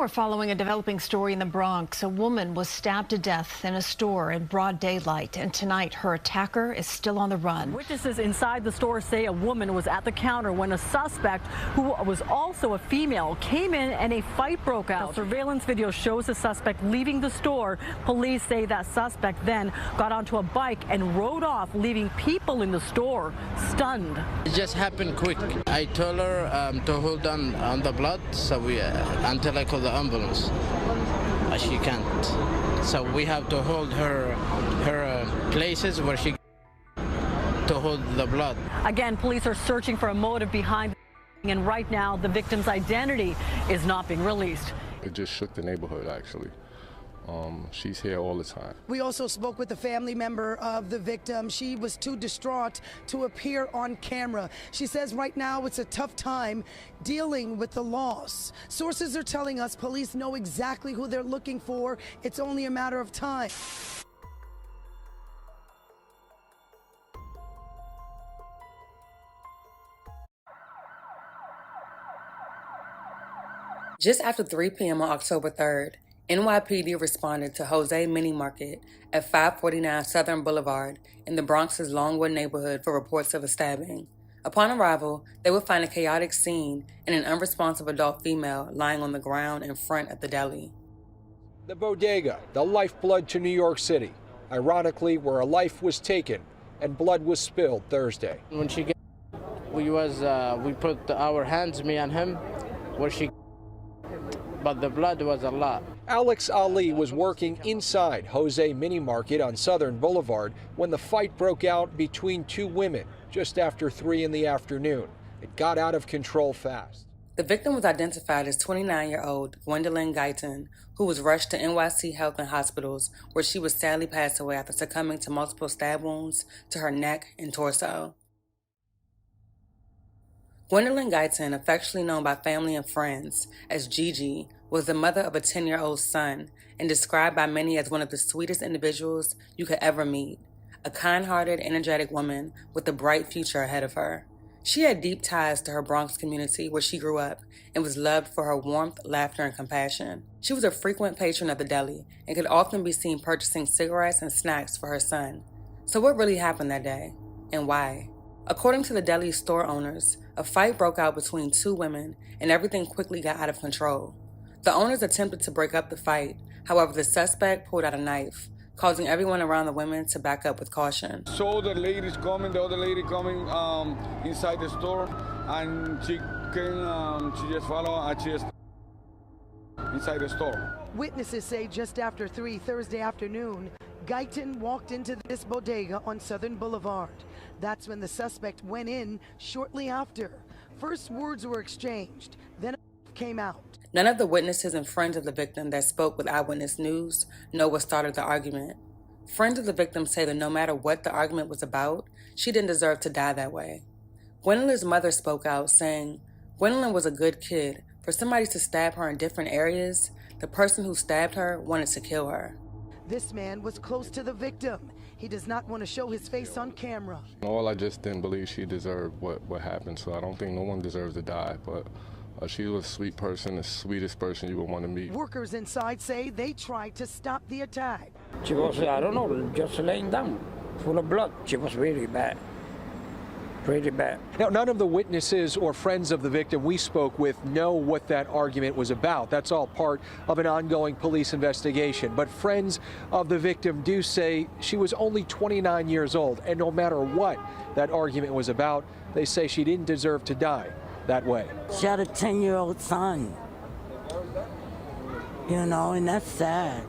We're following a developing story in the Bronx. A woman was stabbed to death in a store in broad daylight, and tonight her attacker is still on the run. Witnesses inside the store say a woman was at the counter when a suspect, who was also a female, came in and a fight broke out. Surveillance video shows the suspect leaving the store. Police say that suspect then got onto a bike and rode off, leaving people in the store stunned. It just happened quick. I told her to hold on the blood, so we until I call the ambulance. She can't. So we have to hold her places where she to hold the blood. Again, police are searching for a motive behind, and right now the victim's identity is not being released. It just shook the neighborhood, actually. She's here all the time. We also spoke with a family member of the victim. She was too distraught to appear on camera. She says right now it's a tough time dealing with the loss. Sources are telling us police know exactly who they're looking for. It's only a matter of time. Just after 3 p.m. on October 3rd, NYPD responded to Jose Mini Market at 549 Southern Boulevard in the Bronx's Longwood neighborhood for reports of a stabbing. Upon arrival, they would find a chaotic scene and an unresponsive adult female lying on the ground in front of the deli. The bodega, the lifeblood to New York City, ironically where a life was taken and blood was spilled Thursday. When she got, we put our hands, me and him, where she, but the blood was a lot. Alex Ali was working inside Jose Mini Market on Southern Boulevard when the fight broke out between two women just after 3 in the afternoon. It got out of control fast. The victim was identified as 29-year-old Gwendolyn Guyton, who was rushed to NYC Health and Hospitals, where she was sadly passed away after succumbing to multiple stab wounds to her neck and torso. Gwendolyn Guyton, affectionately known by family and friends as Gigi, was the mother of a 10-year-old son and described by many as one of the sweetest individuals you could ever meet, a kind-hearted, energetic woman with a bright future ahead of her. She had deep ties to her Bronx community where she grew up and was loved for her warmth, laughter, and compassion. She was a frequent patron of the deli and could often be seen purchasing cigarettes and snacks for her son. So what really happened that day, and why? According to the deli's store owners, a fight broke out between two women and everything quickly got out of control. The owners attempted to break up the fight. However, the suspect pulled out a knife, causing everyone around the women to back up with caution. So the lady's coming, the other lady coming inside the store, and she came, she just followed, and she just inside the store. Witnesses say just after 3 Thursday afternoon, Guyton walked into this bodega on Southern Boulevard. That's when the suspect went in shortly after. First words were exchanged, then came out. None of the witnesses and friends of the victim that spoke with Eyewitness News know what started the argument. Friends of the victim say that no matter what the argument was about, she didn't deserve to die that way. Gwendolyn's mother spoke out, saying, "Gwendolyn was a good kid. For somebody to stab her in different areas, the person who stabbed her wanted to kill her." This man was close to the victim. He does not want to show his face on camera. I just didn't believe she deserved what happened, so I don't think no one deserves to die, but she was a sweet person, the sweetest person you would want to meet. Workers inside say they tried to stop the attack. She was, I don't know, just laying down, full of blood. She was really bad. Pretty bad. Now, none of the witnesses or friends of the victim we spoke with know what that argument was about. That's all part of an ongoing police investigation. But friends of the victim do say she was only 29 years old, and no matter what that argument was about, they say she didn't deserve to die that way. She had a 10-year-old son, and that's sad.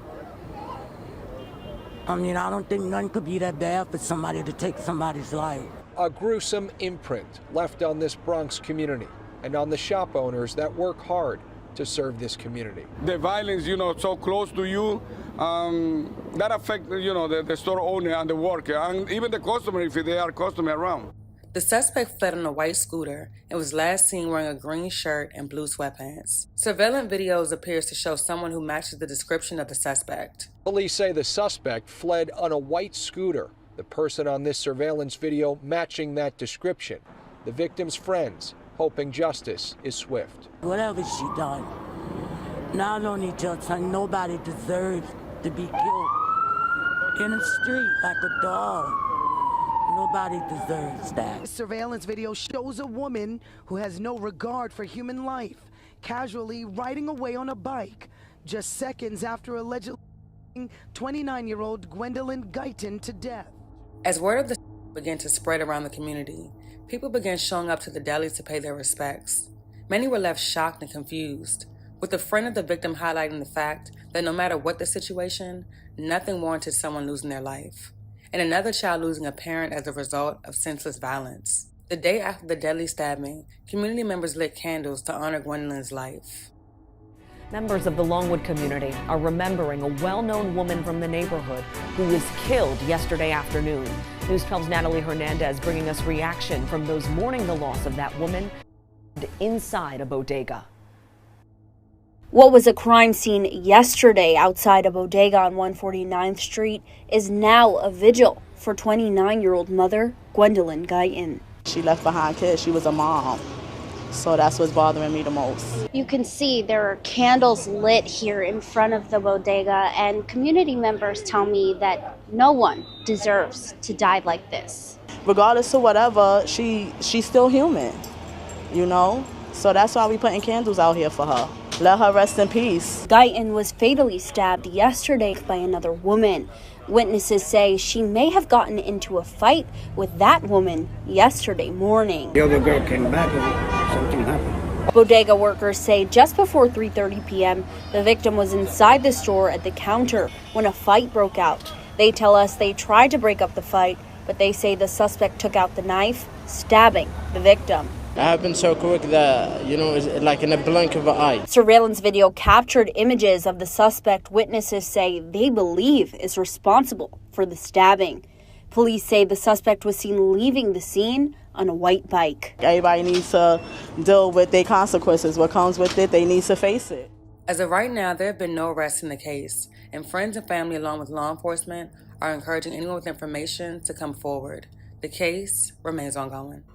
I mean, I don't think none could be that bad for somebody to take somebody's life. A gruesome imprint left on this Bronx community and on the shop owners that work hard to serve this community. The violence, so close to you, that affects, the store owner and the worker, and even the customer if they are customer around. The suspect fled on a white scooter and was last seen wearing a green shirt and blue sweatpants. Surveillance videos appears to show someone who matches the description of the suspect. Police say the suspect fled on a white scooter. The person on this surveillance video matching that description. The victim's friends hoping justice is swift. Whatever she done, Not only just son, nobody deserves to be killed in the street like a dog. Nobody deserves that. Surveillance video shows a woman who has no regard for human life, casually riding away on a bike, just seconds after allegedly 29-year-old Gwendolyn Guyton to death. As word of the began to spread around the community, people began showing up to the delis to pay their respects. Many were left shocked and confused, with a friend of the victim highlighting the fact that no matter what the situation, nothing warranted someone losing their life, and another child losing a parent as a result of senseless violence. The day after the Deli stabbing, community members lit candles to honor Gwendolyn's life. Members of the Longwood community are remembering a well-known woman from the neighborhood who was killed yesterday afternoon. News 12's Natalie Hernandez bringing us reaction from those mourning the loss of that woman inside a bodega. What was a crime scene yesterday outside a bodega on 149th Street is now a vigil for 29-year-old mother Gwendolyn Guyton. She left behind kids. She was a mom. So that's what's bothering me the most. You can see there are candles lit here in front of the bodega, and community members tell me that no one deserves to die like this. Regardless of whatever, she's still human, you know? So that's why we putting candles out here for her. Let her rest in peace. Guyton was fatally stabbed yesterday by another woman. Witnesses say she may have gotten into a fight with that woman yesterday morning. The other girl came back and something happened. Bodega workers say just before 3:30 p.m., the victim was inside the store at the counter when a fight broke out. They tell us they tried to break up the fight, but they say the suspect took out the knife, stabbing the victim. It happened so quick that, it's like in a blink of an eye. Surveillance video captured images of the suspect witnesses say they believe is responsible for the stabbing. Police say the suspect was seen leaving the scene on a white bike. Everybody needs to deal with their consequences. What comes with it, they need to face it. As of right now, there have been no arrests in the case, and friends and family along with law enforcement are encouraging anyone with information to come forward. The case remains ongoing.